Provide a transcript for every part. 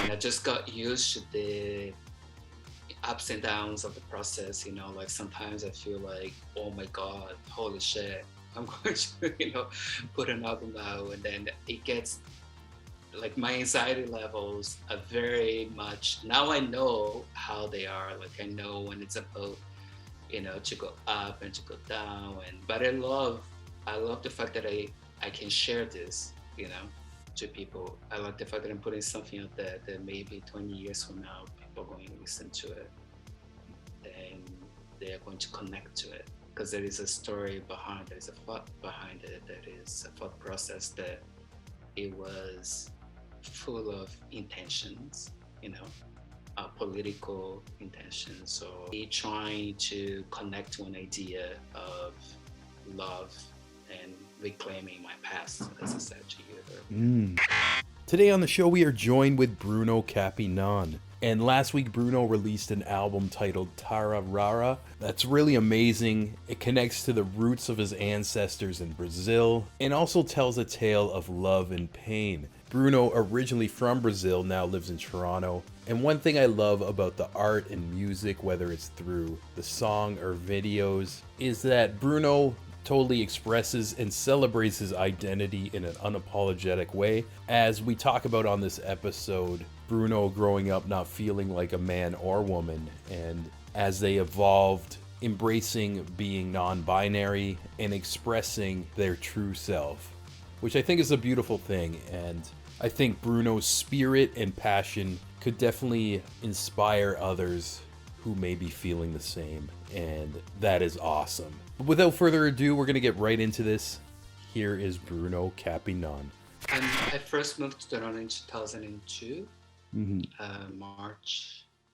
And I just got used to the ups and downs of the process. Like sometimes I feel like, oh my God, holy shit, I'm going to, put an album out. And then it gets like my anxiety levels are very much, now I know how they are. Like I know when it's about, to go up and to go down. But I love the fact that I can share this, to people. I like the fact that I'm putting something out there that maybe 20 years from now, people are going to listen to it and they are going to connect to it. Because there is a story behind, there's a thought behind it, that is a thought process that it was full of intentions, political intentions. So trying to connect to an idea of love and reclaiming my past, as I said to you. Today on the show, we are joined with Bruno Capinan. And last week, Bruno released an album titled Rara. That's really amazing. It connects to the roots of his ancestors in Brazil and also tells a tale of love and pain. Bruno, originally from Brazil, now lives in Toronto. And one thing I love about the art and music, whether it's through the song or videos, is that Bruno totally expresses and celebrates his identity in an unapologetic way. As we talk about on this episode, Bruno growing up not feeling like a man or woman, and as they evolved, embracing being non-binary and expressing their true self, which I think is a beautiful thing. And I think Bruno's spirit and passion could definitely inspire others who may be feeling the same, and that is awesome. But without further ado, we're going to get right into this. Here is Bruno Capinan. I first moved to Toronto in 2002, the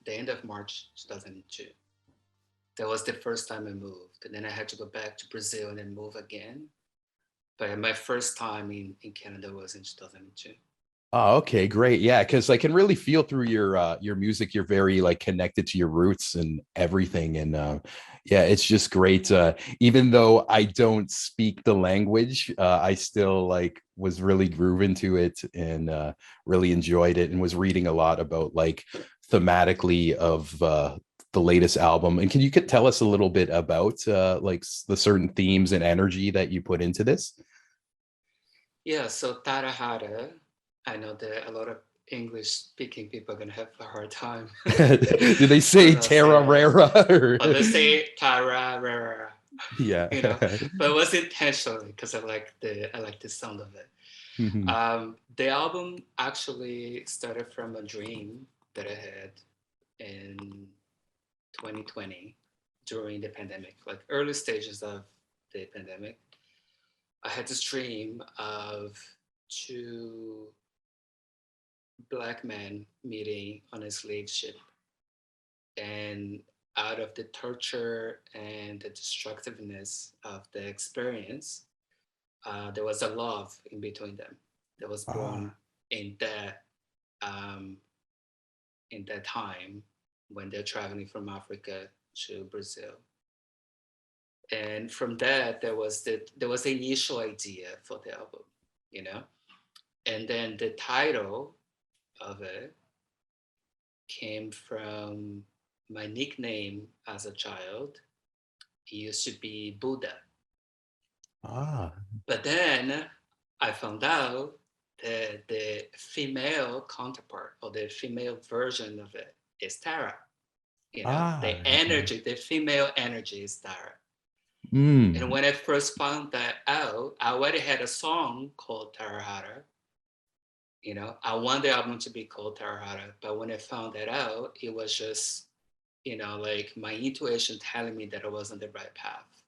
end of March 2002. That was the first time I moved. And then I had to go back to Brazil and then move again. But my first time in Canada was in 2002. Oh, okay, great. Yeah, because I can really feel through your music, you're very like connected to your roots and everything. And yeah, it's just great. Even though I don't speak the language, I still like was really grooving to it and really enjoyed it, and was reading a lot about like thematically of the latest album. And could tell us a little bit about like the certain themes and energy that you put into this? Yeah, so Tarahara, I know that a lot of English-speaking people are going to have a hard time. Do they say Terra Rara? Or they say Tara Rara. Yeah. But it was intentional because I like the sound of it. The album actually started from a dream that I had in 2020 during the pandemic, like early stages of the pandemic. I had this dream of two Black men meeting on a slave ship, and out of the torture and the destructiveness of the experience, there was a love in between them that was born in that time when they're traveling from Africa to Brazil. And from that, there was the initial idea for the album, and then the title of it came from my nickname as a child. It used to be Buddha. But then I found out that the female counterpart, or the female version of it, is Tara. The energy, the female energy is Tara. And when I first found that out, I already had a song called Tarahara. I want the album to be called Tarahara, but when I found that out, it was just, like my intuition telling me that I was on the right path.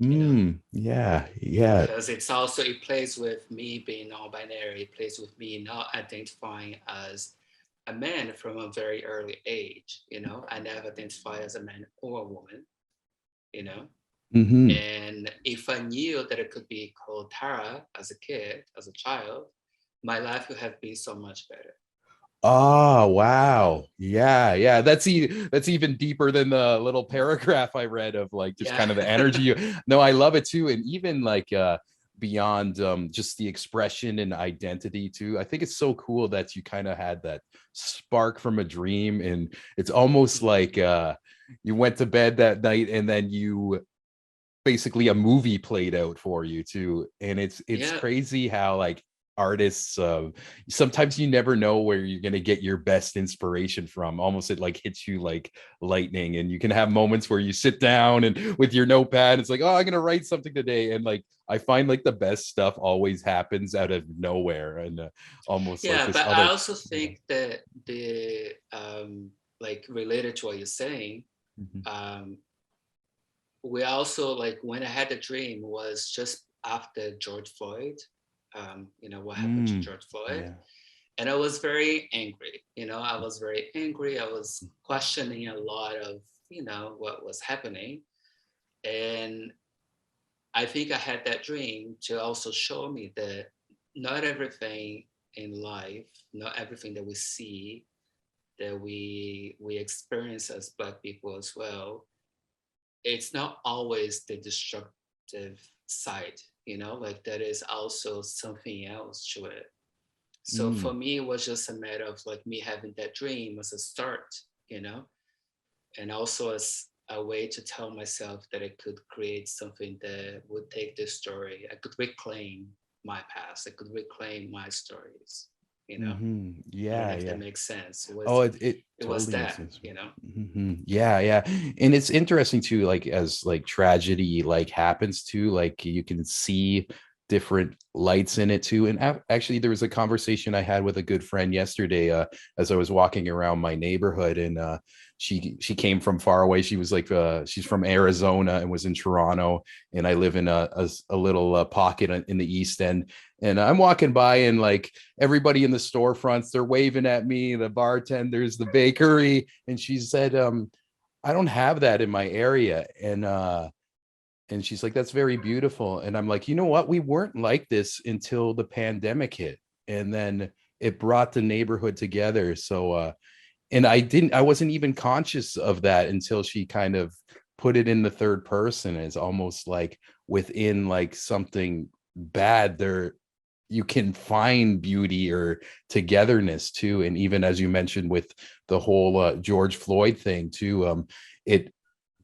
Yeah. Because it plays with me being non-binary, it plays with me not identifying as a man from a very early age. I never identify as a man or a woman, And if I knew that it could be called Tara as a kid, as a child, my life would have been so much better. Oh, wow. Yeah. That's even deeper than the little paragraph I read of like just kind of the energy. No, I love it too. And even like beyond just the expression and identity too. I think it's so cool that you kind of had that spark from a dream, and it's almost like you went to bed that night and then you basically a movie played out for you too. And it's Yeah. crazy how like artists sometimes you never know where you're going to get your best inspiration from. Almost it like hits you like lightning, and you can have moments where you sit down and with your notepad it's like, oh, I'm going to write something today, and like I find like the best stuff always happens out of nowhere, and almost like Yeah, this but I other also think that the like related to what you're saying, Mhm. um, we also like when I had the dream was just after George Floyd, what happened to George Floyd. Yeah. And I was very angry, I was very angry. I was questioning a lot of, what was happening. And I think I had that dream to also show me that not everything in life, not everything that we see, that we experience as Black people as well, it's not always the destructive side, like there is also something else to it. So for Mm. me, it was just a matter of like me having that dream as a start, and also as a way to tell myself that I could create something that would take this story. I could reclaim my past. I could reclaim my stories. I don't know Yeah, if that yeah. makes sense. Oh, it It was totally makes that, sense. Yeah, yeah. And it's interesting too, like as like tragedy like happens too, like you can see different lights in it too. And actually there was a conversation I had with a good friend yesterday as I was walking around my neighborhood, and she came from far away. She was like she's from Arizona and was in Toronto, and I live in a little pocket in the East End. And I'm walking by, and like everybody in the storefronts, they're waving at me, the bartenders, the bakery. And she said, I don't have that in my area. And she's like, that's very beautiful. And I'm like, you know what? We weren't like this until the pandemic hit. And then it brought the neighborhood together. So and I wasn't even conscious of that until she kind of put it in the third person, as almost like within like something bad there you can find beauty or togetherness too. And even as you mentioned with the whole George Floyd thing too, it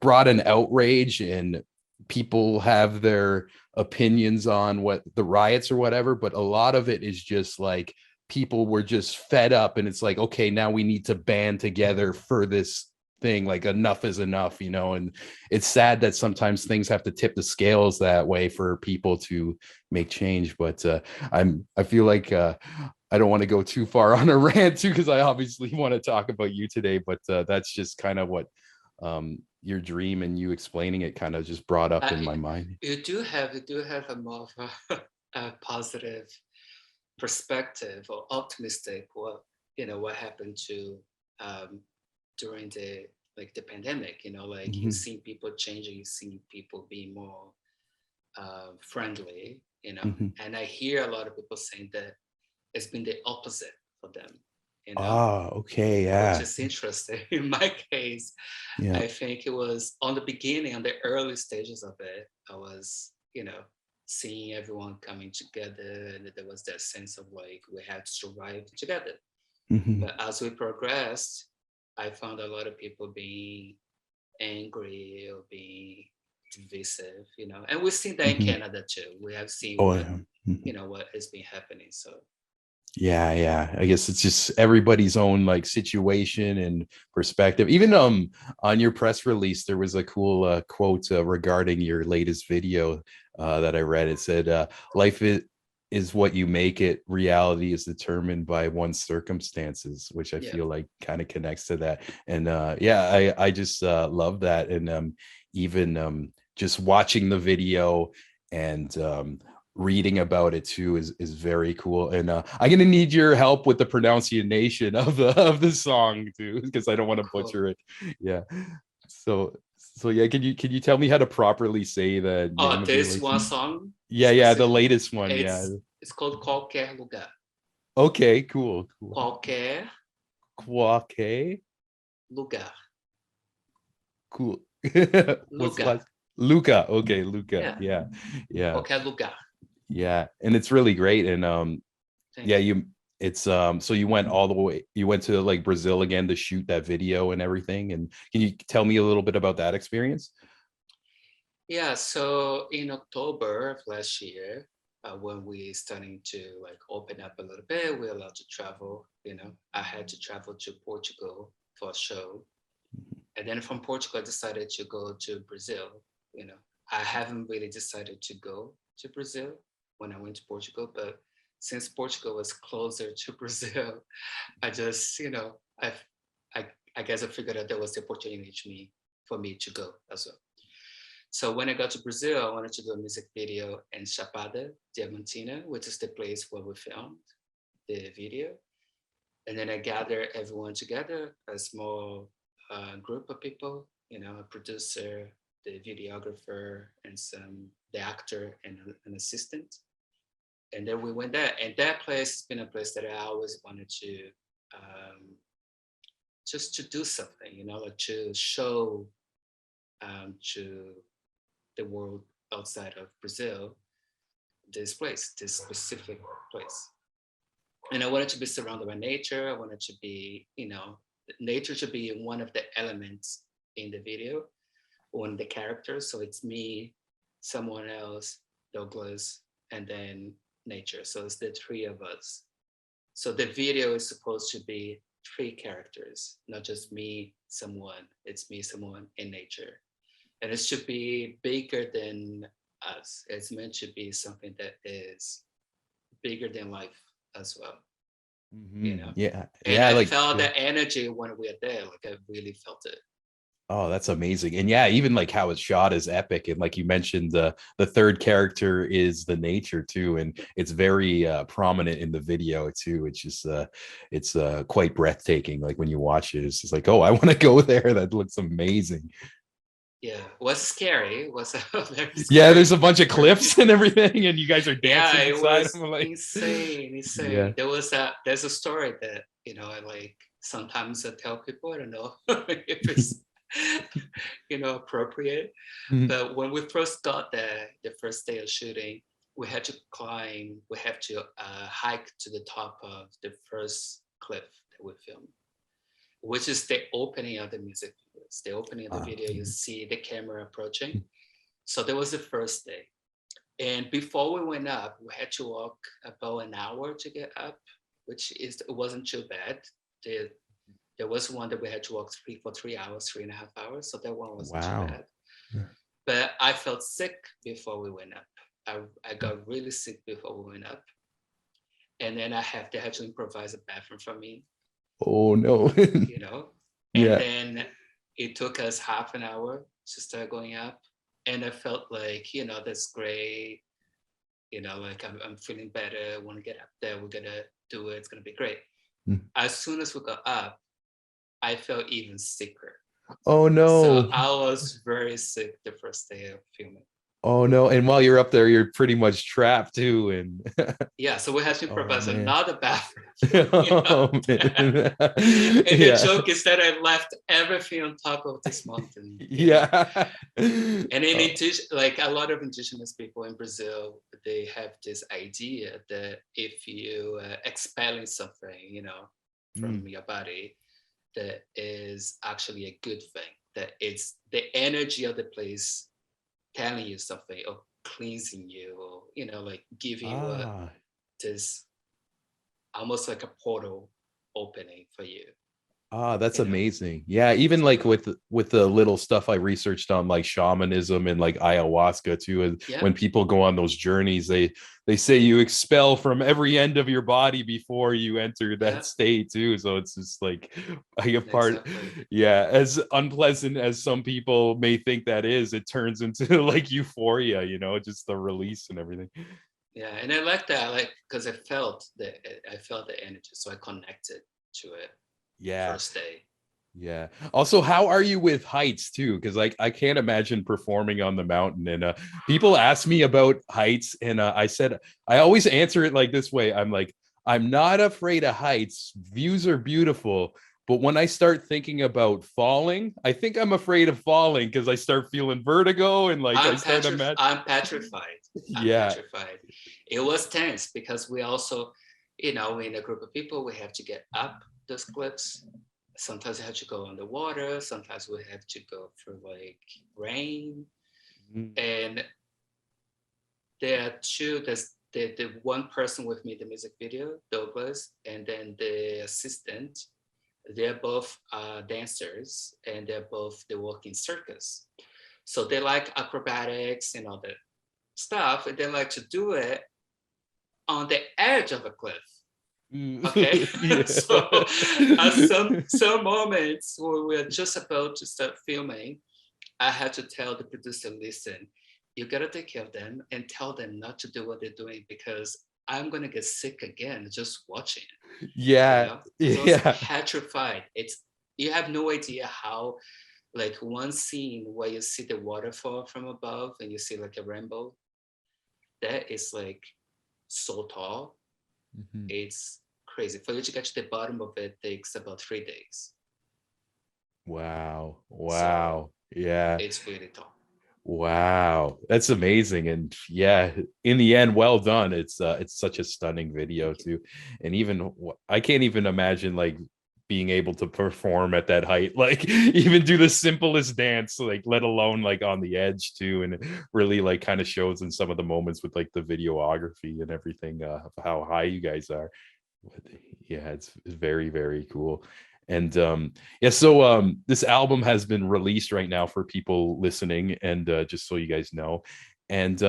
brought an outrage, and people have their opinions on what the riots or whatever, but a lot of it is just like people were just fed up, and it's like, okay, now we need to band together for this thing, like enough is enough, and it's sad that sometimes things have to tip the scales that way for people to make change. But I feel like I don't want to go too far on a rant too, because I obviously want to talk about you today, but that's just kind of what your dream and you explaining it kind of just brought up in my mind. You do have a more of a positive perspective or optimistic what happened to during the pandemic, like you've Mhm. seen people changing, you've seen people being more friendly, Mhm. and I hear a lot of people saying that it's been the opposite for them, Okay, which yeah. is interesting. In my case, Yeah. I think it was on the beginning, on the early stages of it, I was, seeing everyone coming together, and there was that sense of like we had to survive together. Mhm. But as we progressed, I found a lot of people being angry or being divisive, and we've seen that in Mhm. Canada too. We have seen Oh what, yeah. Mhm. what has been happening. So Yeah, yeah. I guess it's just everybody's own like situation and perspective. Even on your press release, there was a cool quote regarding your latest video that I read. It said, "Life is what you make it. Reality is determined by one's circumstances," which I yeah, feel like kind of connects to that. And yeah, I just love that. And even just watching the video and reading about it too is very cool. And I'm gonna need your help with the pronunciation of the song too, because I don't want to cool. butcher it. Yeah. So yeah, can you tell me how to properly say the name Oh, of your there's latest? one song Yeah, the specifically. latest one. Yeah. It's called Qualquer Lugar. Okay, cool. Qualquer Quake, Lugar. cool. What's the Lugar. last? Luca. Okay, Luca. Yeah, Yeah. Qualquer Lugar. Yeah, and it's really great. And Thank yeah, you. so you went all the way, you went to like Brazil again to shoot that video and everything. And can you tell me a little bit about that experience? Yeah, so in October of last year, when we starting to like open up a little bit, we're allowed to travel. I had to travel to Portugal for a show, and then from Portugal, I decided to go to Brazil. You know, I haven't really decided to go to Brazil when I went to Portugal, but since Portugal was closer to Brazil, I just, I, I guess I figured out there was the opportunity for me to go as well. So when I got to Brazil, I wanted to do a music video in Chapada Diamantina, which is the place where we filmed the video. And then I gathered everyone together, a small group of people, a producer, the videographer, and the actor and an assistant. And then we went there. And that place has been a place that I always wanted to just to do something, like to show to the world outside of Brazil this place, this specific place. And I wanted to be surrounded by nature. I wanted to be, nature should be one of the elements in the video, one of the characters. So it's me, someone else, Douglas, and then nature. So it's the three of us. So the video is supposed to be three characters, not just me, someone. It's me, someone, and nature. And it should be bigger than us. It's meant to be something that is bigger than life as well, Yeah, And yeah, I like felt the energy when we were there. Like I really felt it. oh, that's amazing. And yeah, even like how it's shot is epic. And like you mentioned, the third character is the nature too, and it's very prominent in the video too. It's just it's quite breathtaking. Like when you watch it, it's just like, oh, I want to go there. That looks amazing. Yeah, it was scary. It was very Yeah, scary. there's a bunch of cliffs and everything, and you guys are Yeah, dancing it inside was them. Like, insane, yeah. insane. There's a story that I like sometimes I tell people. I don't know if it's appropriate, Mhm. but when we first got there, the first day of shooting, we had to hike to the top of the first cliff that we filmed, which is the opening of the music video. It's the opening of the Ah. video. You see the camera approaching. So that was the first day. And before we went up, we had to walk about an hour to get up, it wasn't too bad. There was one that we had to walk for 3 hours, 3.5 hours. So that one wasn't too Wow. bad. But I felt sick before we went up. I got really sick before we went up. And then they had to improvise a bathroom for me, Oh no. you know. And Yeah. then it took us half an hour to start going up. And I felt like, that's great. Like I'm feeling better. I want to get up there. We're going to do it. It's going to be great. As soon as we got up, I felt even sicker. Oh So no. I was very sick the first day of filming. Oh no. And while you're up there, you're pretty much trapped too. And Yeah, so we had to oh improvise man. another bathroom. Oh man. And the Yeah. joke is that I left everything on top of this mountain. Yeah. And in Oh. addition, like a lot of indigenous people in Brazil, they have this idea that if you expelling something, from your body, that is actually a good thing. That it's the energy of the place telling you something or cleansing you, or like giving you Ah. this almost like a portal opening for you. Ah, that's You know, amazing. Yeah, even like so with the little stuff I researched on like shamanism and like ayahuasca too, and yeah, when people go on those journeys, they say you expel from every end of your body before you enter yeah, that state too. So it's just like a part, exactly. yeah, as unpleasant as some people may think that is, it turns into like euphoria, just the release and everything. Yeah, and I like that. I like because I felt the energy, so I connected to it Yeah. first day. Yeah. Also, how are you with heights too? Because like I can't imagine performing on the mountain. And people ask me about heights, and I said I always answer it like this way. I'm like, I'm not afraid of heights. Views are beautiful, But when I start thinking about falling, I think I'm afraid of falling because I start feeling vertigo and like I start imagining. I'm petrified. I'm Yeah. petrified. It was tense because we also, in a group of people, we have to get up those cliffs. Sometimes we have to go underwater. Sometimes we have to go through like rain. And there are two. There's the one person with me in the music video, Douglas, and then the assistant. They're both dancers, and they work in circus. So they like acrobatics and all that stuff, and they like to do it on the edge of a cliff. Okay, so at some moments where we're just about to start filming, I had to tell the producer, listen, you gotta take care of them and tell them not to do what they're doing because I'm gonna get sick again just watching it. Yeah. Because I was Yeah. petrified. You have no idea how, like one scene where you see the waterfall from above and you see like a rainbow, that is like so tall. It's crazy. For you to get to the bottom of it takes about 3 days. Wow. So Wow. Yeah. it's really tall. Wow. That's amazing. And yeah, in the end, well done. It's such a stunning video too. And even I can't even imagine like being able to perform at that height, like even do the simplest dance, like let alone like on the edge too. And it really like kind of shows in some of the moments with like the videography and everything, of how high you guys are. But yeah, it's very, very cool. And yeah, so this album has been released right now for people listening, and just so you guys know. And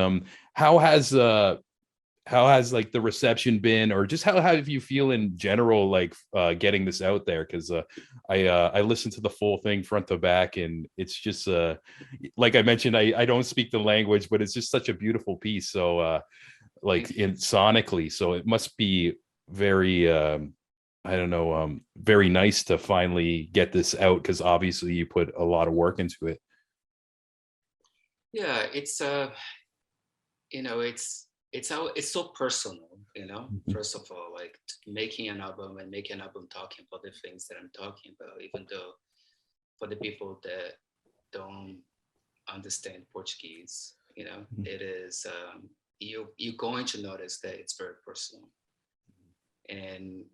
how has how has like the reception been, or just how have you feel in general, like getting this out there? Because I listened to the full thing front to back, and it's just like I mentioned, I don't speak the language, but it's just such a beautiful piece. So like in sonically, so it must be very I don't know, very nice to finally get this out, because obviously you put a lot of work into it. Yeah, it's so personal, first of all, like making an album and making an album talking about the things that I'm talking about, even though for the people that don't understand Portuguese, it is you're going to notice that it's very personal. And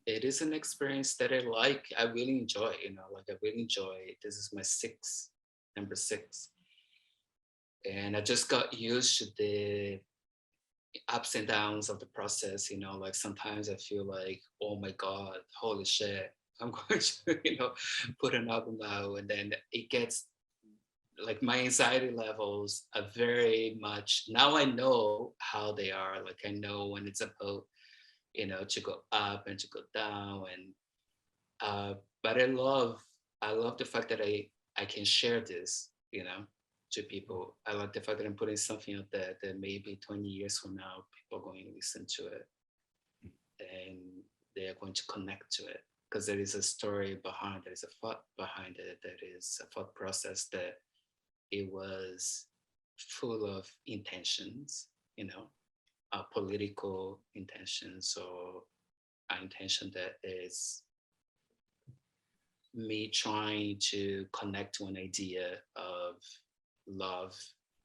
it is an experience that I really enjoy, like I really enjoy. This is my number six. And I just got used to the ups and downs of the process, like sometimes I feel like, oh my God, holy shit, I'm going to, put an album out. And then it gets like my anxiety levels are very much, now I know how they are. Like I know when it's about, to go up and to go down. And but I love the fact that I can share this, to people. I like the fact that I'm putting something out there that maybe 20 years from now people are going to listen to it and they are going to connect to it, because there is a story behind, there is a thought behind it, there is a thought process that it was full of intentions, political intentions, or an intention that is me trying to connect to an idea of love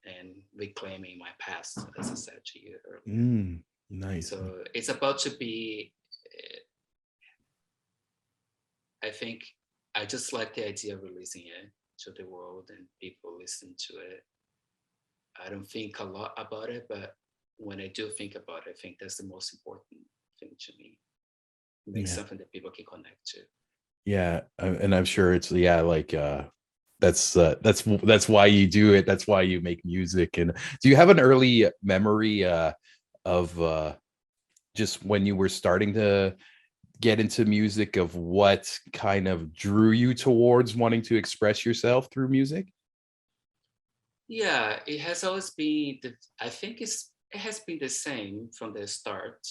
and reclaiming my past, as I said to you earlier. Nice. So it's about to be, I think I just like the idea of releasing it to the world and people listen to it. I don't think a lot about it, but when I do think about it, I think that's the most important thing to me. Make something that people can connect to. Yeah, and I'm sure it's like that's why you do it. That's why you make music. And do you have an early memory of just when you were starting to get into music, of what kind of drew you towards wanting to express yourself through music? Yeah, it has always been. I think it has been the same from the start.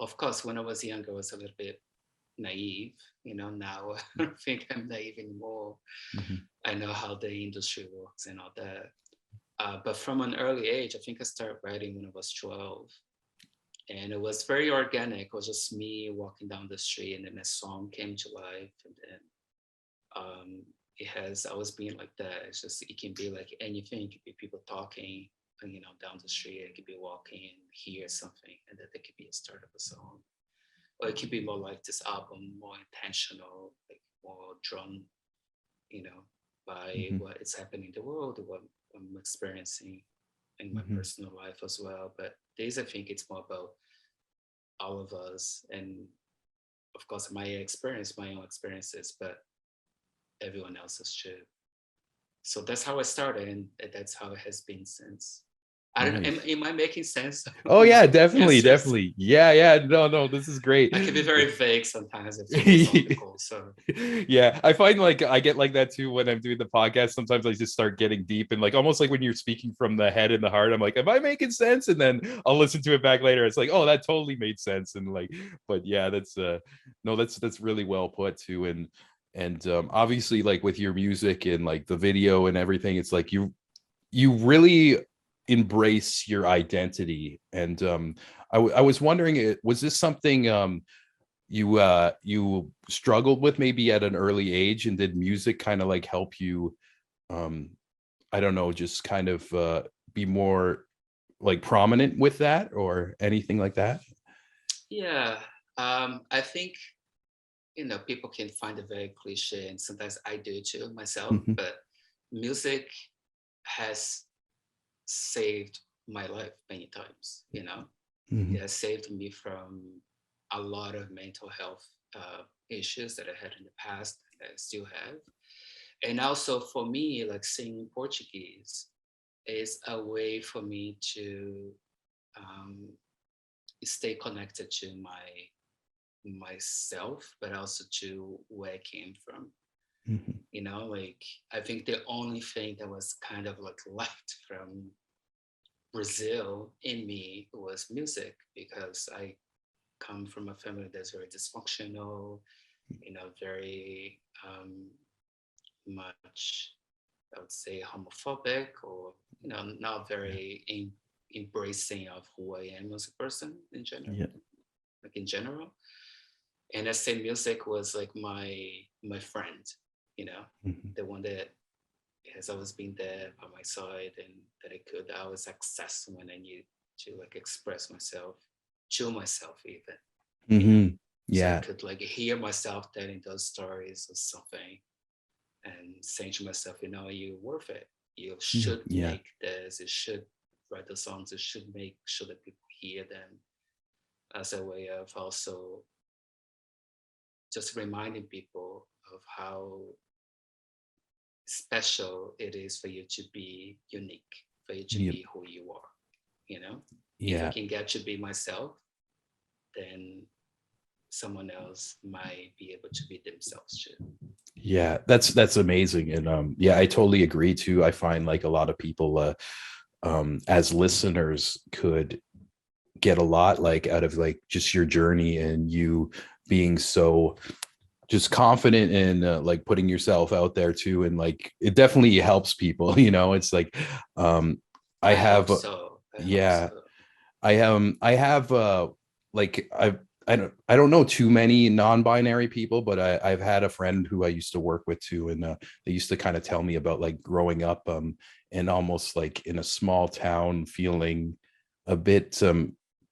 Of course, when I was younger, I was a little bit naive. Now I don't think I'm naive anymore. I know how the industry works and all that. But from an early age, I think I started writing when I was 12. And it was very organic. It was just me walking down the street, and then a song came to life. And then it has always been like that. It's just, it can be like anything. It could be people talking, you know, down the street. It could be walking and hear something, and that it could be a start of a song. Or it could be more like this album, more intentional, like more drawn, you know, by Mm-hmm. what is happening in the world, what I'm experiencing in my Mm-hmm. personal life as well. But this, I think it's more about all of us, and of course my experience, my own experiences, but everyone else's too. So that's how I started, and that's how it has been since. I don't know, Nice. am I making sense Oh with yeah, my definitely, answers? definitely. Yeah, yeah. No, no, this is great. I can be very vague sometimes and philosophical. So Yeah, I find like I get like that too when I'm doing the podcast. Sometimes I just start getting deep and like almost like when you're speaking from the head and the heart, I'm like, am I making sense? And then I'll listen to it back later. It's like, oh, that totally made sense. And like, but yeah, that's no, that's really well put too. And obviously like with your music and like the video and everything, it's like you really embrace your identity. And I was wondering, was this something you struggled with maybe at an early age, and did music kind of like help you um I don't know, just kind of be more like prominent with that or anything like that? yeah, I think, you know, people can find it very cliche, and sometimes I do too myself. Hmm. But music has saved my life many times. You know, Hmm. it has saved me from a lot of mental health issues that I had in the past, that I still have. And also for me, like singing Portuguese is a way for me to um, stay connected to myself, but also to where I came from. Hmm. You know, like I think the only thing that was kind of like left from Brazil in me was music, because I come from a family that's very dysfunctional, you know, very much, I would say, homophobic, or, you know, not Yeah. very embracing of who I am as a person in general, Yeah. like in general. And I say music was like my friend, you know, Hmm. the one that has always been there by my side, and that I could always access when I need to like express myself to myself even, you know. Hmm. So I Yeah. could like hear myself telling those stories or something, and saying to myself, you know, you're worth it. You should Yeah. make this, you should write the songs, you should make sure that people hear them, as a way of also just reminding people of how special it is for you to be unique, for you to Yeah. be who you are. You know, if I Yeah. can get to be myself, then someone else might be able to be themselves too. Yeah, that's amazing. And yeah, I totally agree too. I find like a lot of people as listeners could get a lot like out of like just your journey and you being so just confident in like putting yourself out there too. And like it definitely helps people. It's like um I I hope have so. I hope yeah, so. I have like I don't know too many non-binary people, but I've had a friend who I used to work with too, and they used to kind of tell me about like growing up and almost like in a small town feeling a bit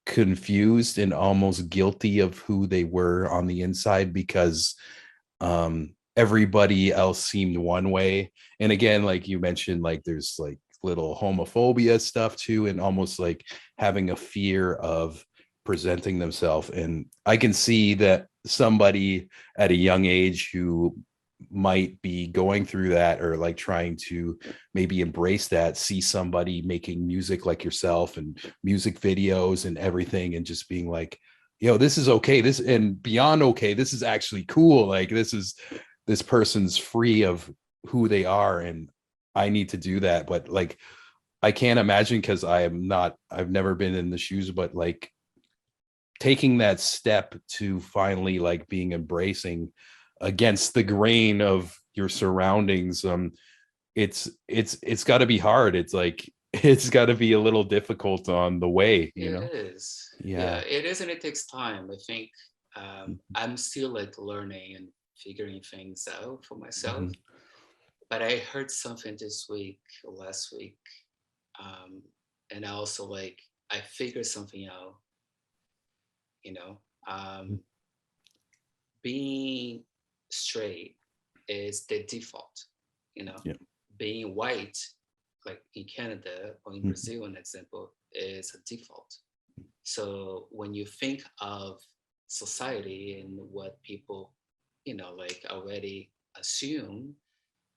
confused and almost guilty of who they were on the inside because everybody else seemed one way. And again, like you mentioned, like there's like little homophobia stuff too, and almost like having a fear of presenting themselves. And I can see that somebody at a young age who might be going through that or like trying to maybe embrace that, see somebody making music like yourself and music videos and everything, and just being like, this is okay, this and beyond okay, this is actually cool, like this person's free of who they are, and I need to do that. But like I can't imagine, because I've never been in the shoes, but like taking that step to finally like being embracing against the grain of your surroundings, it's got to be hard. It's like it's got to be a little difficult on the way. It is. Yeah, Yeah. it is, and it takes time. I think I'm still like learning and figuring things out for myself. Mm-hmm. But I heard something this week, last week, um, and I also like I figured something out. You know, um, being straight is the default. You know, Yeah. being white, like in Canada or in Mm-hmm. Brazil, an example, is a default. So when you think of society and what people, like already assume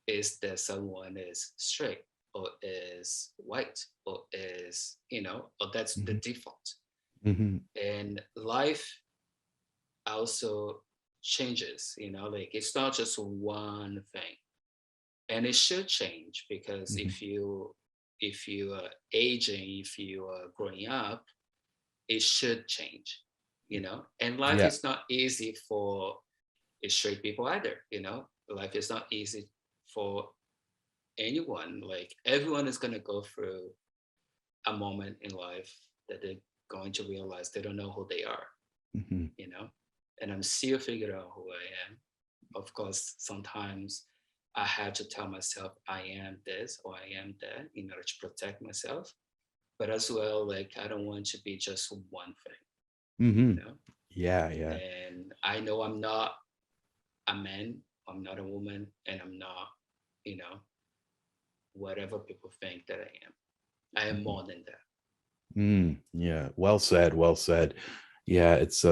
is that someone is straight or is white or is, or that's the default. Mm-hmm. And life also changes, like it's not just one thing. And it should change because Mm-hmm. if you are aging, if you are growing up, it should change, and life Yeah. is not easy for straight people either. Life is not easy for anyone. Like everyone is going to go through a moment in life that they're going to realize they don't know who they are, Mm-hmm. you know and I'm still figuring out who I am. Of course, sometimes I have to tell myself I am this or I am that in order to protect myself, but as well, like I don't want to be just one thing, Mm-hmm. you know Yeah. Yeah. and I know I'm not a man, I'm not a woman, and I'm not, you know, whatever people think that I am. I am more than that. Yeah. Well said. Well said. Yeah. It's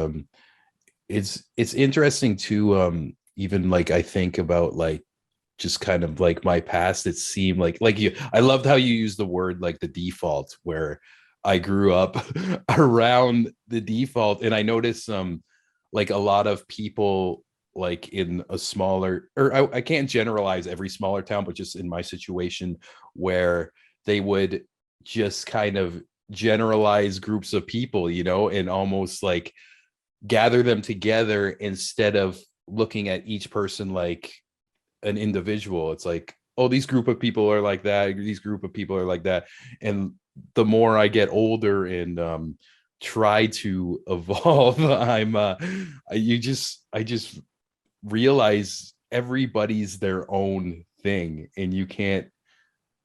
interesting to even like I think about like just kind of like my past. It seemed like you, I loved how you used the word like the default, where I grew up around the default. And I noticed like a lot of people like in a smaller, or I can't generalize every smaller town, but just in my situation, where they would just kind of generalize groups of people, and almost like gather them together instead of looking at each person like an individual. It's like, oh, these group of people are like that, these group of people are like that. And the more I get older and try to evolve, I just realize everybody's their own thing, and you can't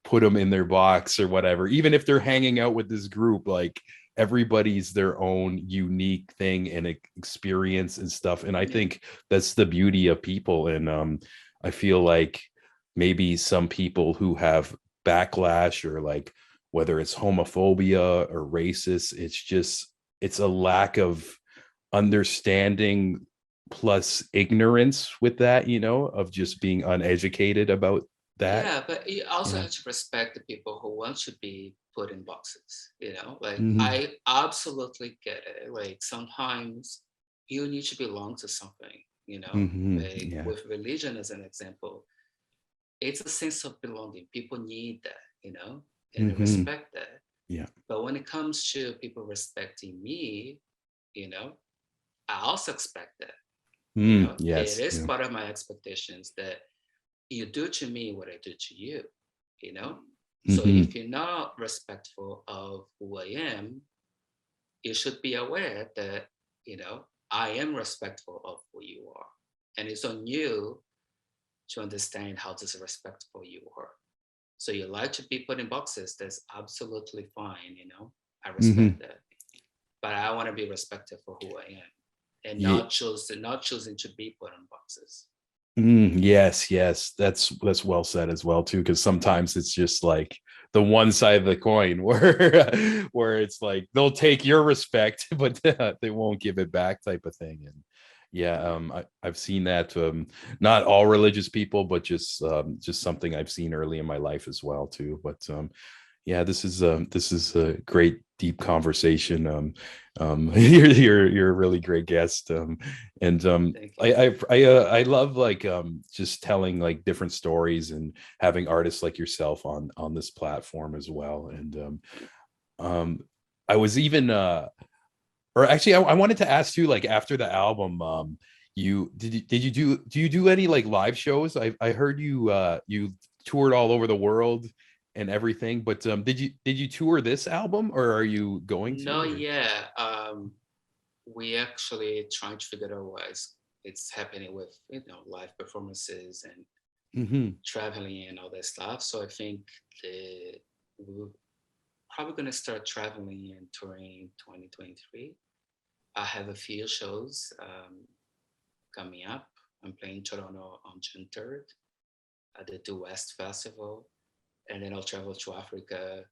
put them in their box or whatever. Even if they're hanging out with this group, like everybody's their own unique thing and experience and stuff. And I Yeah. think that's the beauty of people. And I feel like maybe some people who have backlash, or like whether it's homophobia or racist, it's a lack of understanding plus ignorance with that, of just being uneducated about that. Yeah, but you also Yeah. have to respect the people who want to be put in boxes, Like Mm-hmm. I absolutely get it. Like sometimes you need to belong to something, Mm-hmm. Like Yeah. with religion as an example, it's a sense of belonging. People need that, and I Mm-hmm. respect that. Yeah. But when it comes to people respecting me, you know, I also expect that, It Yes. is Yeah. part of my expectations that you do to me what I do to you, you know? So Mm-hmm. if you're not respectful of who I am, you should be aware that, I am respectful of who you are. And it's on you to understand how disrespectful you are. So you like to be put in boxes, that's absolutely fine, I Mm-hmm. respect that. But I want to be respected for who I am and Yeah. not choosing to be put in boxes. Yes, yes. That's well said as well too, because sometimes it's just like the one side of the coin where it's like they'll take your respect, but they won't give it back type of thing. And yeah, Yeah. I've seen that not all religious people, but just something I've seen early in my life as well too. But yeah, this is a great deep conversation. You're a really great guest. And Thank you. I love like just telling like different stories and having artists like yourself on this platform as well. And um I was even or actually I wanted to ask you, like, after the album, do you do any like live shows? I heard you toured all over the world and everything, but did you tour this album, or are you going to? No, Or yeah. we actually trying to figure out what is it's happening with live performances and Hmm. traveling and all that stuff. So I think we're probably gonna start traveling and touring 2023. I have a few shows coming up. I'm playing Toronto on June 3rd at the Do West Festival, and then I'll travel to Africa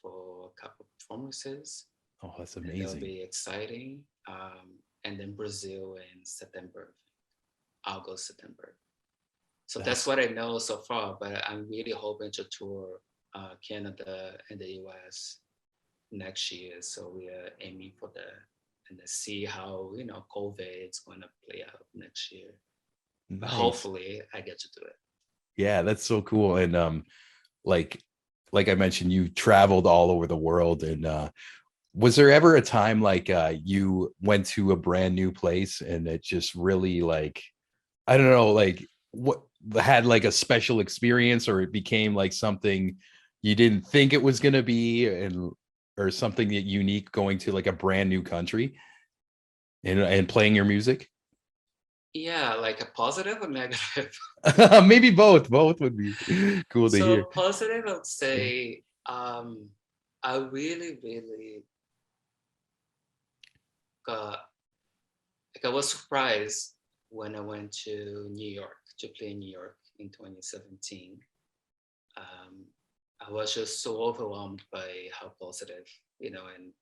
for a couple of performances, Oh, that's and that'll amazing. be exciting. And then Brazil in September, August, September. So that's That's what I know so far, but I'm really hoping to tour Canada and the US next year. So we are aiming for that and then see how, COVID is going to play out next year. But nice. hopefully I get to do it. Yeah, that's so cool. And like like I mentioned, you traveled all over the world. And was there ever a time like you went to a brand new place and it just really like, I don't know, like what had like a special experience, or it became like something you didn't think it was going to be, and or something that unique going to like a brand new country and playing your music? Yeah, like a positive or negative? Maybe both would be cool to hear. So positive, I would say I really, really got, like I was surprised when I went to New York to play in New York in 2017. Um, I was just so overwhelmed by how positive, and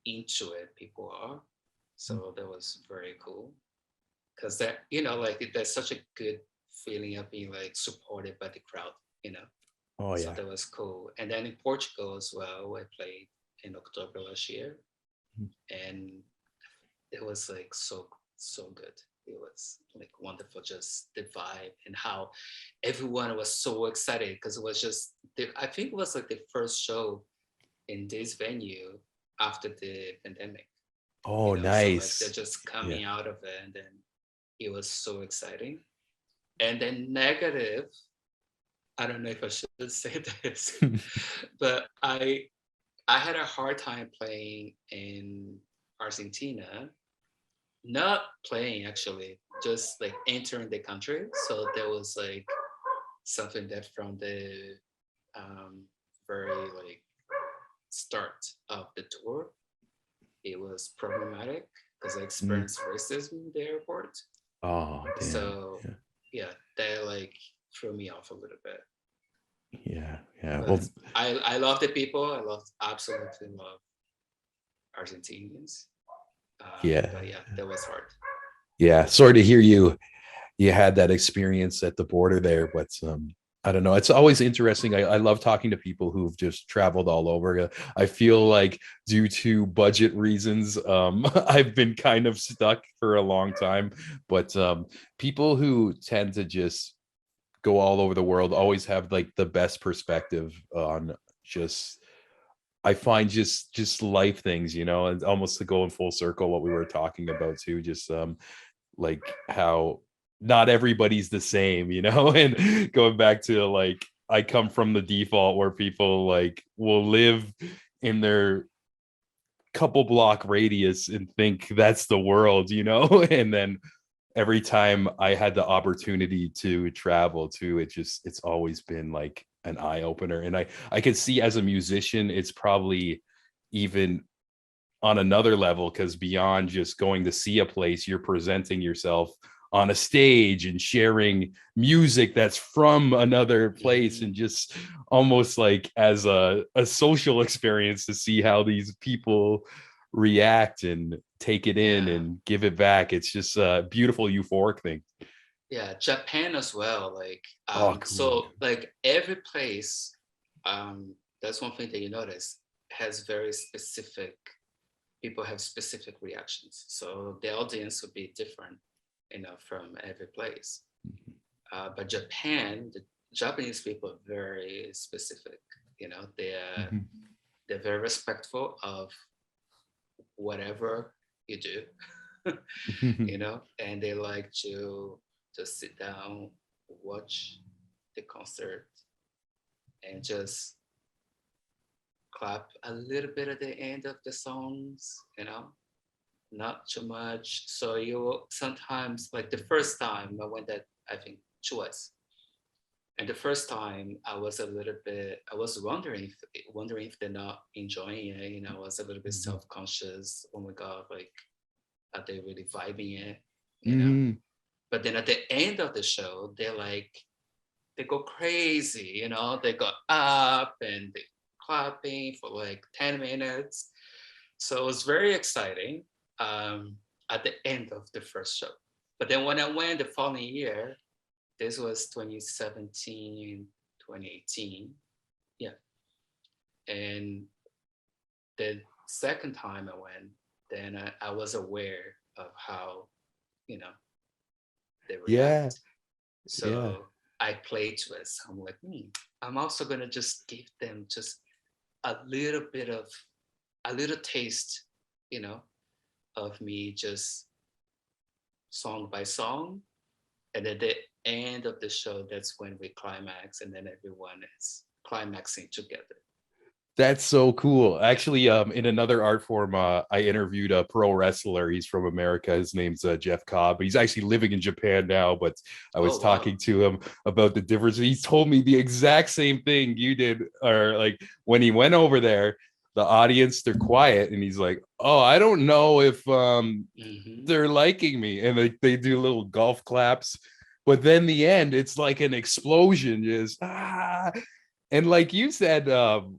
into it people are. So that was very cool because like there's such a good feeling of being like supported by the crowd. Oh So yeah. that was cool. And then in Portugal as well, I played in October last year, and it was like so good. It was like wonderful, just the vibe and how everyone was so excited because it was just I think it was like the first show in this venue after the pandemic. Oh, So like they're nice. just Yeah. coming out of it, and then it was so exciting. And then negative, I don't know if I should say this, but I had a hard time playing in Argentina. Not playing actually, just like entering the country. So there was like something that from the very like start of the tour, it was problematic because I Mm. experienced racism in the airport. Oh, damn. So Yeah. yeah, that like threw me off a little bit. Yeah. Yeah. Well, But I love the people. I absolutely love Argentinians. yeah. But yeah, that was hard. Yeah. Sorry to hear you had that experience at the border there, but I don't know. It's always interesting. I love talking to people who've just traveled all over. I feel like due to budget reasons, I've been kind of stuck for a long time. But people who tend to just go all over the world always have like the best perspective on just, I find just life things, and almost to go in full circle what we were talking about too, just like how not everybody's the same, and going back to like I come from the default where people like will live in their couple block radius and think that's the world, and then every time I had the opportunity to travel to it, just it's always been like an eye opener. And I could see as a musician it's probably even on another level, because beyond just going to see a place, you're presenting yourself on a stage and sharing music that's from another place, Mm-hmm. and just almost like as a social experience to see how these people react and take it in Yeah, and give it back. It's just a beautiful euphoric thing. yeah, Japan as well. Like, Oh, cool. so like every place, that's one thing that you notice has very specific people have specific reactions. So the audience would be different, from every place. But Japan, the Japanese people are very specific. They're Mhm. they're very respectful of whatever you do, and they like to just sit down, watch the concert, and just clap a little bit at the end of the songs. not too much. So you sometimes, like the first time I went that, I think twice. And the first time I was a little bit, I was wondering if they're not enjoying it. You know, I was a little bit Mhm. self-conscious. Oh my God, like are they really vibing it? You know? Mhm. But then at the end of the show, they're like, they go crazy, you know, they go up and they clapping for like 10 minutes. So it was very exciting at the end of the first show. But then when I went the following year, this was 2017, 2018. Yeah. And the second time I went, then I was aware of how, you know, they Yeah. react. Yeah. So I played to it. So I'm like, I'm also gonna just give them just a little bit of a little taste, you know, of me just song by song. And at the end of the show, that's when we climax, and then everyone is climaxing together. That's so cool. Yeah. Actually, in another art form, I interviewed a pro wrestler. He's from America. His name's Jeff Cobb. He's actually living in Japan now, but I was Oh wow. talking to him about the difference. He told me the exact same thing you did, or like when he went over there, the audience, they're quiet, and he's like, "Oh, I don't know if Mm-hmm. they're liking me," and they do little golf claps. But then the end, it's like an explosion, just and like you said,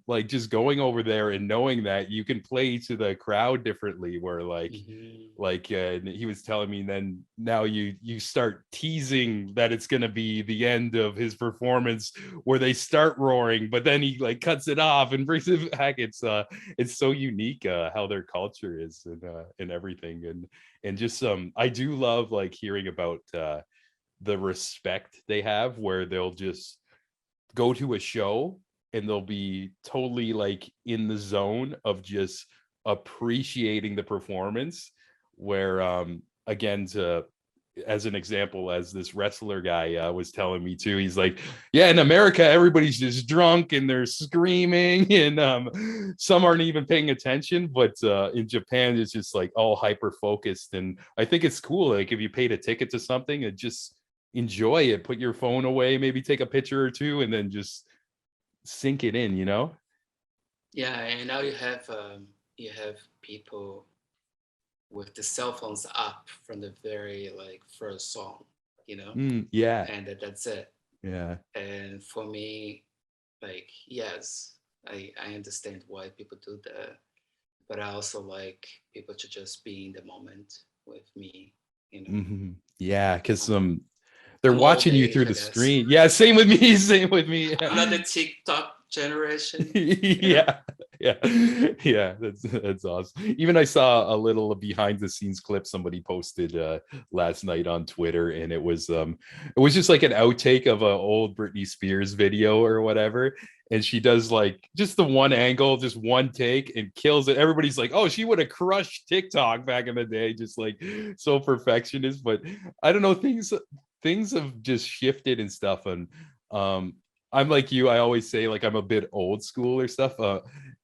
like just going over there and knowing that you can play to the crowd differently, where Mm-hmm. he was telling me, then now you start teasing that it's going to be the end of his performance where they start roaring, but then he like cuts it off and brings it back. It's so unique how their culture is and everything, and just I do love like hearing about the respect they have, where they'll just go to a show and they'll be totally like in the zone of just appreciating the performance, where again, to as an example, as this wrestler guy was telling me too, he's like, yeah, in America everybody's just drunk and they're screaming, and some aren't even paying attention, but in Japan it's just like all hyper focused. And I think it's cool, like if you paid a ticket to something, and just enjoy it, put your phone away, maybe take a picture or two, and then just sink it in, you know? Yeah, and now you have people with the cell phones up from the very like first song, you know, Yeah. and that's it. Yeah. And for me, like yes, I understand why people do that, but I also like people to just be in the moment with me, you know. Yeah, because I'm they're I'm old watching you age, through I the guess. screen. Yeah, same with me. Same with me. I'm not the TikTok generation, you know. Yeah, yeah, yeah. That's awesome. Even I saw a little behind the scenes clip somebody posted last night on Twitter, and it was just like an outtake of an old Britney Spears video or whatever. And she does like just the one angle, just one take, and kills it. Everybody's like, "Oh, she would have crushed TikTok back in the day," just like so perfectionist. But I don't know, things have just shifted and stuff, and um I'm like you. I always say like I'm a bit old school or stuff.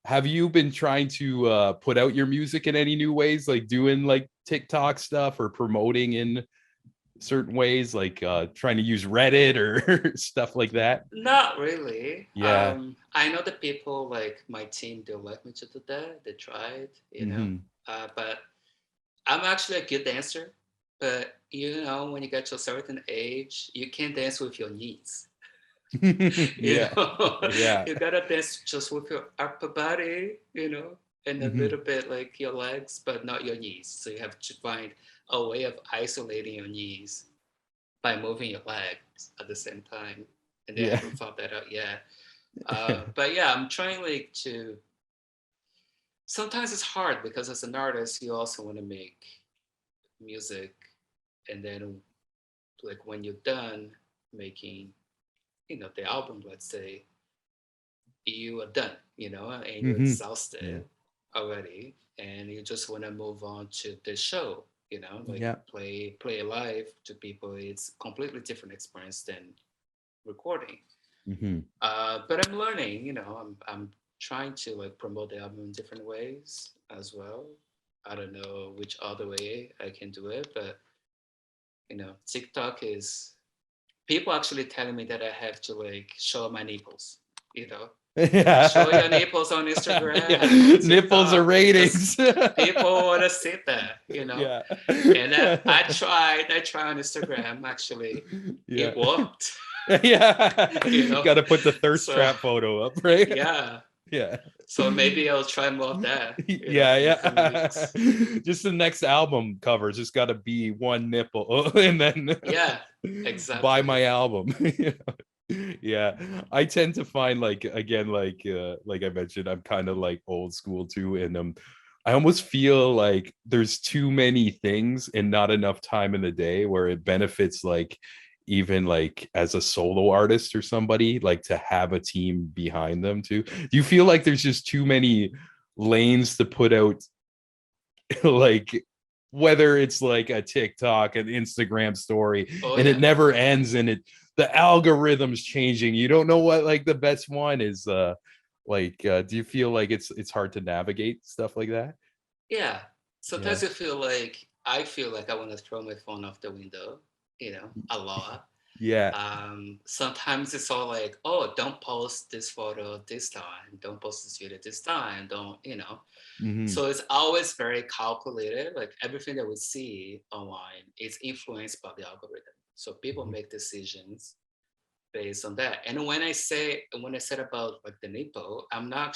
Have you been trying to put out your music in any new ways, like doing like TikTok stuff or promoting in certain ways, like trying to use Reddit or stuff like that? Not really. Yeah. I know the people like my team, they like me to do that. They tried, you know. Hmm. But I'm actually a good dancer. But you know, when you get to a certain age, you can't dance with your knees. You Yeah. know, Yeah. you gotta dance just with your upper body, you know, and a Hmm. little bit like your legs, but not your knees. So you have to find a way of isolating your knees by moving your legs at the same time. And they Yeah. haven't found that out yet. But yeah, I'm trying like to. Sometimes it's hard because as an artist, you also want to make music, and then like when you're done making, you know, the album, let's say, you are done, you know, and you're Hmm. Yeah. exhausted already, and you just want to move on to the show, you know, like Yeah. play live to people. It's completely different experience than recording. Hmm. But I'm learning, you know, I'm trying to like promote the album in different ways as well. I don't know which other way I can do it, but TikTok is people actually telling me that I have to like show my nipples, you know. Show your Yeah. nipples on Instagram, on Yeah. Nipples are TikTok, because ratings. people want to see that, Yeah. And I tried on Instagram actually. Yeah. It worked, Yeah. you know. Got to put the thirst So trap photo up, right? yeah, Yeah. so maybe I'll try more of that, Yeah, in the coming yeah. weeks. Just the next album cover just got to be one nipple, and then Yeah, buy my exactly. album. Yeah, I tend to find, like, again, like I mentioned, I'm kind of like old school too, and I almost feel like there's too many things and not enough time in the day where it benefits, like, even like as a solo artist or somebody, like, to have a team behind them too. Do you feel like there's just too many lanes to put out, like, whether it's like a TikTok, an Instagram story, Oh and it yeah. never ends, and the algorithm's changing. You don't know what, like, the best one is. Do you feel like it's hard to navigate stuff like that? Yeah. Yeah. Sometimes I feel like I want to throw my phone off the window, a lot. Yeah. Sometimes it's all like, oh, don't post this photo this time, don't post this video this time, don't. Hmm. So it's always very calculated. Like everything that we see online is influenced by the algorithm. So people make decisions based on that. And when I said about like the nipple, I'm not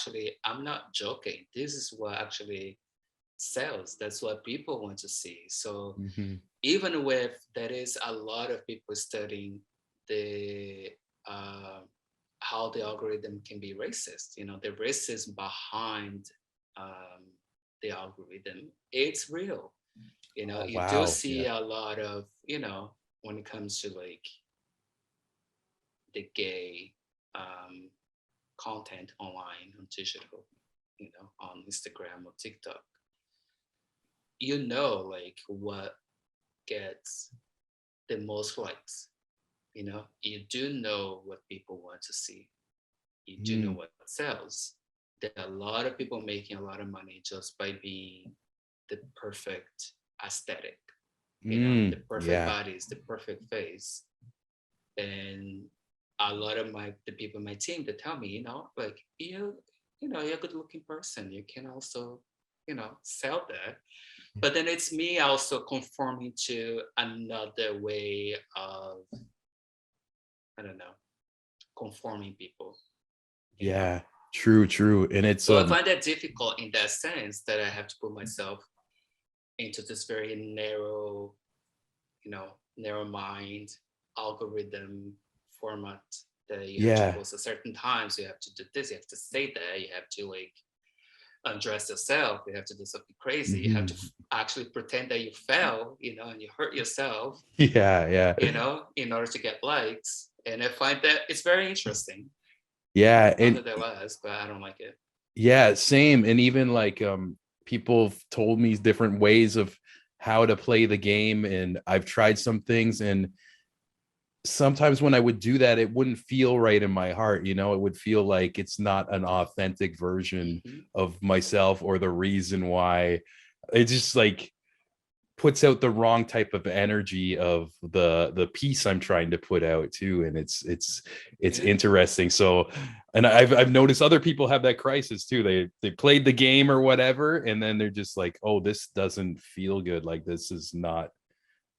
joking. This is what actually sells. That's what people want to see. So Hmm. even with there is a lot of people studying the uh, how the algorithm can be racist. The racism behind um, the algorithm. It's real. Oh, You do wow. see Yeah. a lot of when it comes to like the gay um, content online on digital, on Instagram or TikTok. Like what gets the most likes. You do know what people want to see. You do know Mm. what sells. There are a lot of people making a lot of money just by being the perfect aesthetic, the perfect Yeah. bodies, the perfect face. And a lot of the people in my team that tell me, like you're a good looking person. You can also, sell that. But then it's me also conforming to another way of, I don't know, conforming people, you know. Yeah. True, true. And it's So I find that difficult in that sense that I have to put myself into this very narrow mind algorithm format that you have to yeah. post at certain times. You have to do this. You have to say that. You have to like undress yourself. You have to do something crazy. You have to Mhm. actually pretend that you fell, and you hurt yourself, Yeah, yeah. in order to get likes. And I find that it's very interesting, Yeah, and nonetheless, but I don't like it. yeah, same. And even like people have told me different ways of how to play the game, and I've tried some things, and sometimes when I would do that, it wouldn't feel right in my heart. It would feel like it's not an authentic version Mm-hmm. of myself, or the reason why. It just, like, puts out the wrong type of energy of the piece I'm trying to put out too. And it's Yeah. interesting. So, and I've noticed other people have that crisis too. They played the game or whatever, and then they're just like, oh, this doesn't feel good, like this is not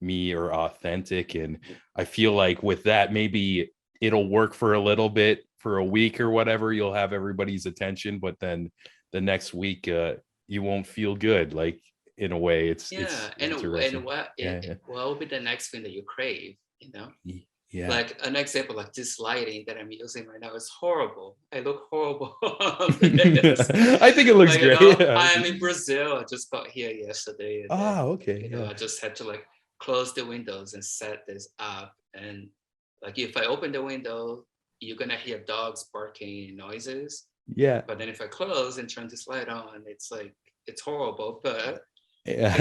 me or authentic. And I feel like with that, maybe it'll work for a little bit, for a week or whatever, you'll have everybody's attention, but then the next week you won't feel good, like, in a way. It's Yeah, and interesting. Yeah. what will be the next thing that you crave? Yeah. Like an example, like this lighting that I'm using right now is horrible. I look horrible on this. I think it looks Like great. Yeah. I am in Brazil. I just got here yesterday, and then Ah, okay. Yeah. I just had to like close the windows and set this up. And like if I open the window, you're gonna hear dogs barking noises. Yeah. But then if I close and turn this light on, it's like it's horrible. But Yeah.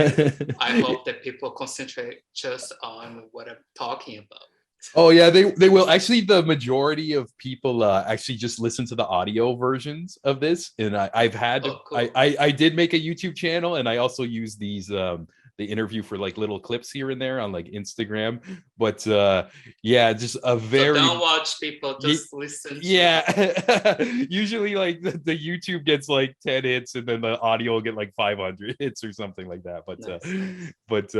I hope that people concentrate just on what I'm talking about. Oh yeah, they will actually. The majority of people actually just listen to the audio versions of this, and I've had Oh, cool. I did make a YouTube channel, and I also use these the interview for like little clips here and there on like Instagram. But yeah, just a So don't very watch people, just listen to it. yeah. Usually like the YouTube gets like 10 hits, and then the audio will get like 500 hits or something like that. Nice, nice. But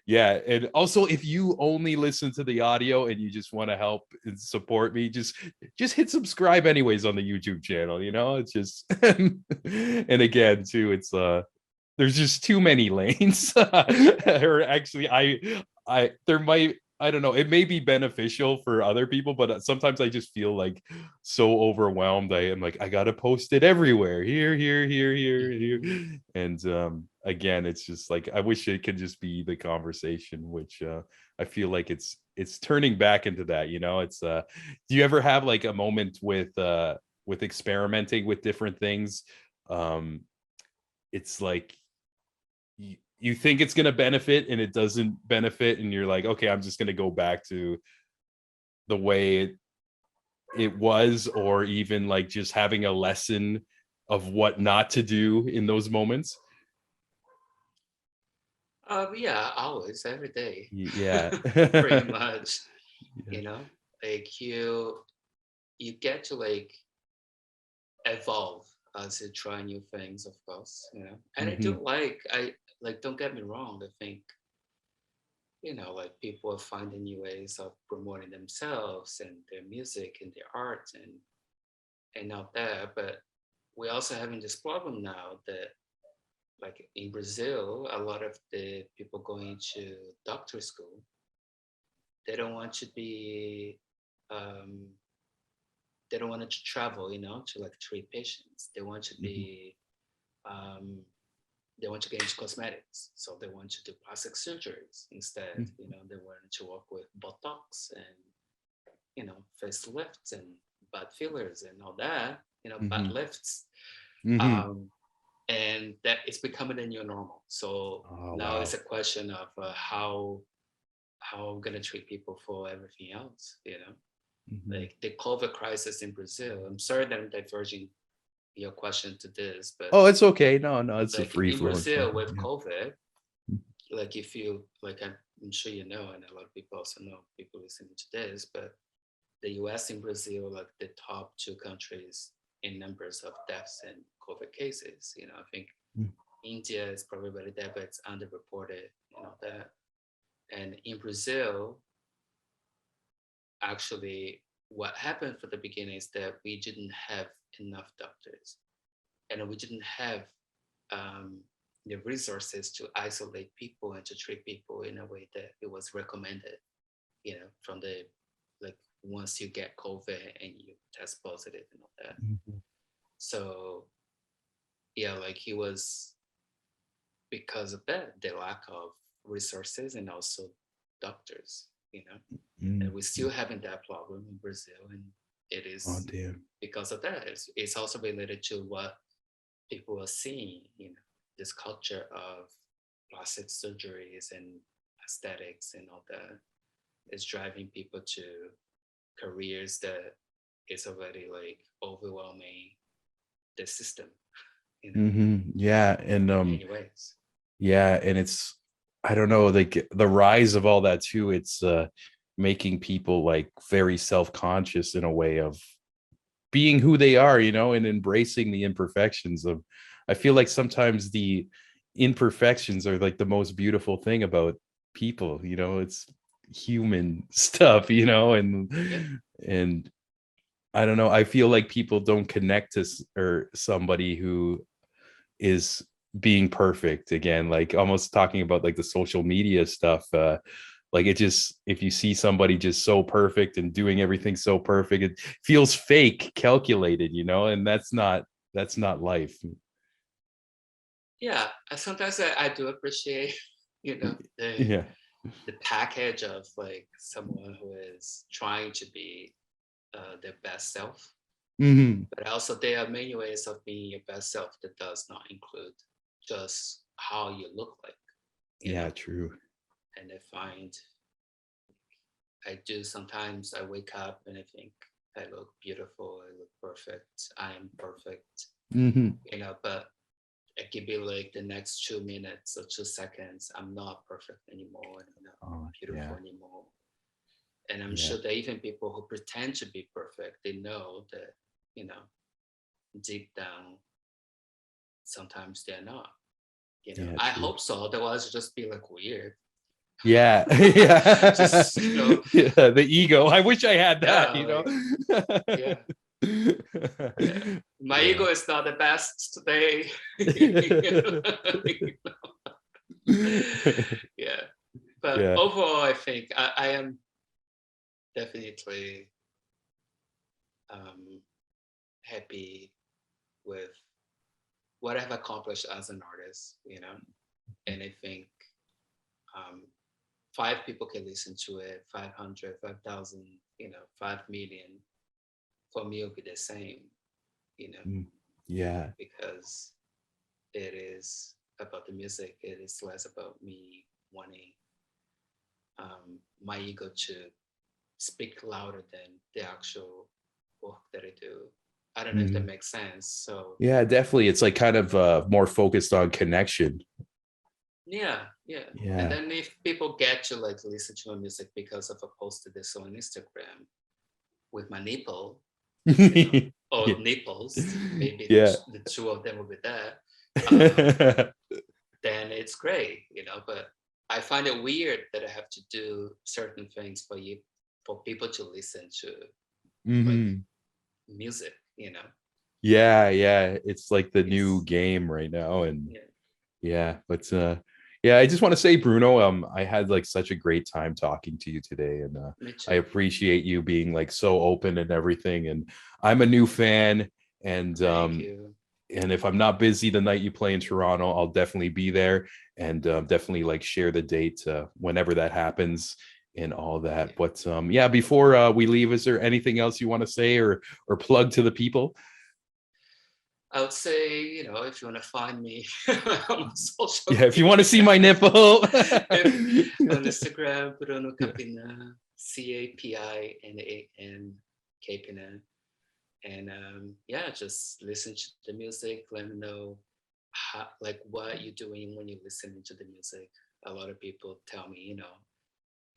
yeah, and also if you only listen to the audio and you just want to help and support me, just hit subscribe anyways on the YouTube channel, you know? It's just and again too, it's there's just too many lanes. Or actually I there might, I don't know, it may be beneficial for other people, but sometimes I just feel like so overwhelmed. I am like, I gotta post it everywhere. Here. Mhm. And again, it's just like I wish it could just be the conversation, which I feel like it's turning back into that, you know. It's do you ever have like a moment with experimenting with different things? Um it's like you think it's going to benefit and it doesn't benefit, and you're like, okay, I'm just going to go back to the way it was, or even like just having a lesson of what not to do in those moments. Yeah, always, every day, Yeah. pretty much. Yeah. You know, like you get to like evolve as you try new things, of course. You know, and Hmm. I like. Don't get me wrong. I think like people are finding new ways of promoting themselves and their music and their art and out there. But we're also having this problem now that, like in Brazil, a lot of the people going to doctor school, they don't want to be, um, they don't want to travel, to like treat patients. They want to Hmm. be, um, they want to get into cosmetics. So they want to do plastic surgeries instead. They want to work with Botox and, facelifts and butt fillers and all that, butt Hmm. lifts. Hmm. Um, and that is becoming a new normal. So Oh now it's wow. a question of how I'm gonna treat people for everything else. Hmm. Like the COVID crisis in Brazil. I'm sorry that I'm diverging your question to this, but Oh, it's okay. No, it's a like free in flowing Brazil topic. with Yeah. COVID, like if you like, I'm sure you know, and a lot of people also know, people listening to this, but the US and Brazil, like the top two countries in numbers of deaths and COVID cases. I think India is probably very there, but it's underreported, that. And in Brazil, actually, what happened for the beginning is that we didn't have enough doctors, and we didn't have um, the resources to isolate people and to treat people in a way that it was recommended, from the, like, once you get COVID and you test positive and all that. Mhm. So yeah, like he was, because of that, the lack of resources and also doctors, and we're still Mhm. having that problem in Brazil, and it Oh is damn. because of that. It's also related to what people are seeing, this culture of plastic surgeries and aesthetics and all that is driving people to careers that is already like overwhelming the system, Yeah, and in many ways. yeah, and it's, I don't know, like the rise of all that too, it's making people like very self-conscious in a way of being who they are, you know, and embracing the imperfections of, I feel like sometimes the imperfections are like the most beautiful thing about people, you know. It's human stuff, you know. Yeah. And I don't know, I feel like people don't connect to or somebody who is being perfect, again, like almost talking about like the social media stuff. Like it just, if you see somebody just so perfect and doing everything so perfect, it feels fake, calculated, you know. And that's not life. Yeah, sometimes I do appreciate, the Yeah. the package of like someone who is trying to be their best self. Hmm. But also there are many ways of being your best self that does not include just how you look like, you Yeah, know. true. And I find I do sometimes I wake up and I think I look beautiful, I look perfect, I am perfect, Mm-hmm. but it could be like the next 2 minutes or 2 seconds, I'm not perfect anymore, and I'm not Oh, beautiful yeah. anymore. And I'm Yeah. sure that even people who pretend to be perfect, they know that, you know, deep down, sometimes they're not. Yeah. I True. hope so. Otherwise, it'd just be like weird. Yeah. Yeah. Just, Yeah. The ego. I wish I had that, yeah, like, yeah, yeah. My Yeah. ego is not the best today. Yeah. But Yeah. overall, I think I am definitely um, happy with what I've accomplished as an artist. And I think um, 5 people can listen to it, 500, 5,000, 5 million. For me, it'll be the same, you know, Mm. Yeah. because it is about the music. It is less about me wanting my ego to speak louder than the actual work that I do. I don't know if that Mhm. makes sense. So Yeah, definitely. It's like kind of more focused on connection. yeah, yeah. And Yeah. then if people get to like listen to my music because of a post to this on Instagram with my nipple, or Yeah. nipples, maybe Yeah. the two of them will be there, Hmm. then it's great. But I find it weird that I have to do certain things for people to listen to like music. Yeah, yeah. It's like the new It's game right now. And yeah, yeah, but yeah, I just want to say, Bruno, I had like such a great time talking to you today, and me I too. appreciate you being like so open and everything. And I'm a new fan, and Thank you. if I'm not busy the night you play in Toronto, I'll definitely be there, and definitely like share the date whenever that happens and all that. Yeah. But yeah, before we leave, is there anything else you want to say or plug to the people? I would say, if you want to find me on social Yeah, if you want to see media, my nipple. if on Instagram, Bruno Capinan, Capinan, Capinan. And yeah, just listen to the music. Let me know like what you're doing when you're listening to the music. A lot of people tell me,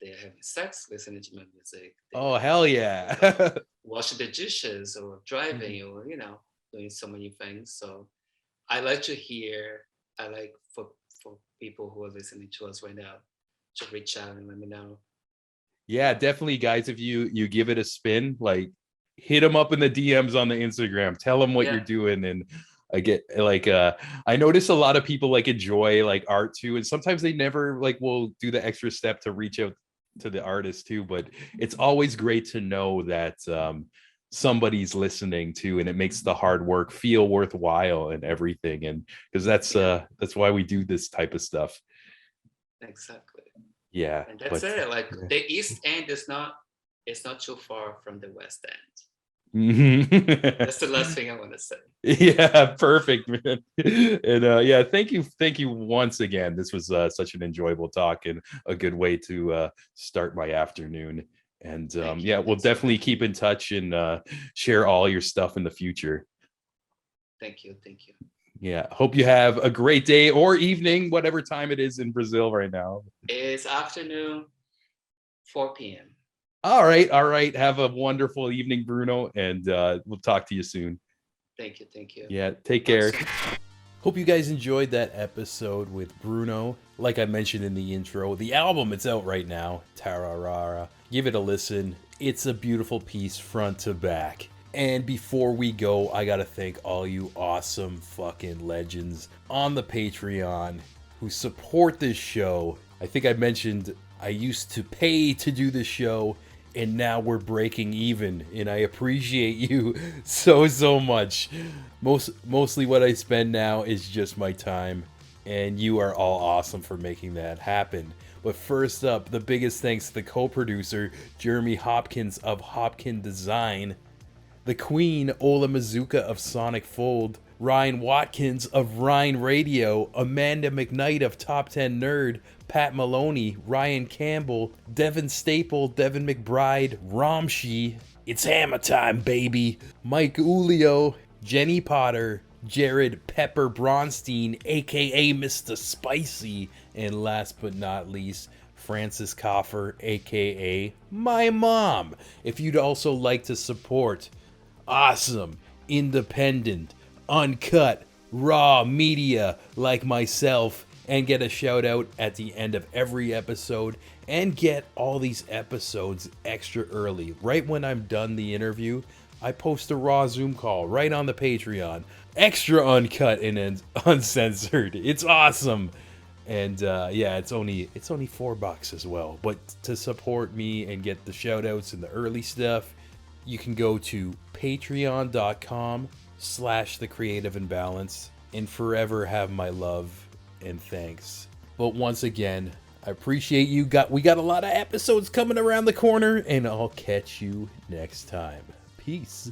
they're having sex listening to my music. Oh, They're, hell uh, yeah. washing the dishes or driving or, doing so many things. So I like to hear, I like for people who are listening to us right now to reach out and let me know. Yeah, definitely, guys. If you give it a spin, like hit them up in the DMs on the Instagram. Tell them what you're Yeah. doing, and I get like I notice a lot of people like enjoy like art too, and sometimes they never like will do the extra step to reach out to the artist too. But it's always great to know that somebody's listening to, and it makes the hard work feel worthwhile and everything. And because Yeah, that's why we do this type of stuff. exactly. Yeah, And that's but it. Like yeah. the East End is not, it's not too far from the West End. Mhm. That's the last thing I want to say. Yeah, perfect, man. And yeah, thank you once again. This was such an enjoyable talk and a good way to start my afternoon. And Thank you. yeah, we'll Thanks for definitely having keep me. in touch and share all your stuff in the future. Thank you. Thank you. Yeah, hope you have a great day or evening, whatever time it is in Brazil right now. It's afternoon, 4 p.m. All right, all right. Have a wonderful evening, Bruno, and we'll talk to you soon. Thank you. Thank you. Yeah, take Talk care. soon. Hope you guys enjoyed that episode with Bruno. Like I mentioned in the intro, the album it's out right now, Rara. Give it a listen. It's a beautiful piece front to back. And before we go, I gotta thank all you awesome fucking legends on the Patreon who support this show. I think I mentioned I used to pay to do this show, and now we're breaking even, and I appreciate you so much. Mostly what I spend now is just my time, and you are all awesome for making that happen. But first up, the biggest thanks to the co-producer Jeremy Hopkins of Hopkin Design, the queen Ola Mazuka of Sonic Fold, Ryan Watkins of Ryan Radio, Amanda McKnight of Top 10 Nerd, Pat Maloney, Ryan Campbell, Devin Staple, Devin McBride, Ramshi, It's Hammer Time, baby, Mike Ulio, Jenny Potter, Jared Pepper Bronstein, aka Mr. Spicy, and last but not least, Francis Coffer, aka my mom. If you'd also like to support awesome, independent, uncut, raw media like myself and get a shout out at the end of every episode and get all these episodes extra early, right when I'm done the interview, I post a raw Zoom call right on the Patreon, extra uncut and uncensored. It's awesome. And yeah, it's only $4 as well. But to support me and get the shout outs and the early stuff, you can go to patreon.com/thecreativeimbalance and forever have my love and thanks. But once again, I appreciate you. We got a lot of episodes coming around the corner, and I'll catch you next time. Peace.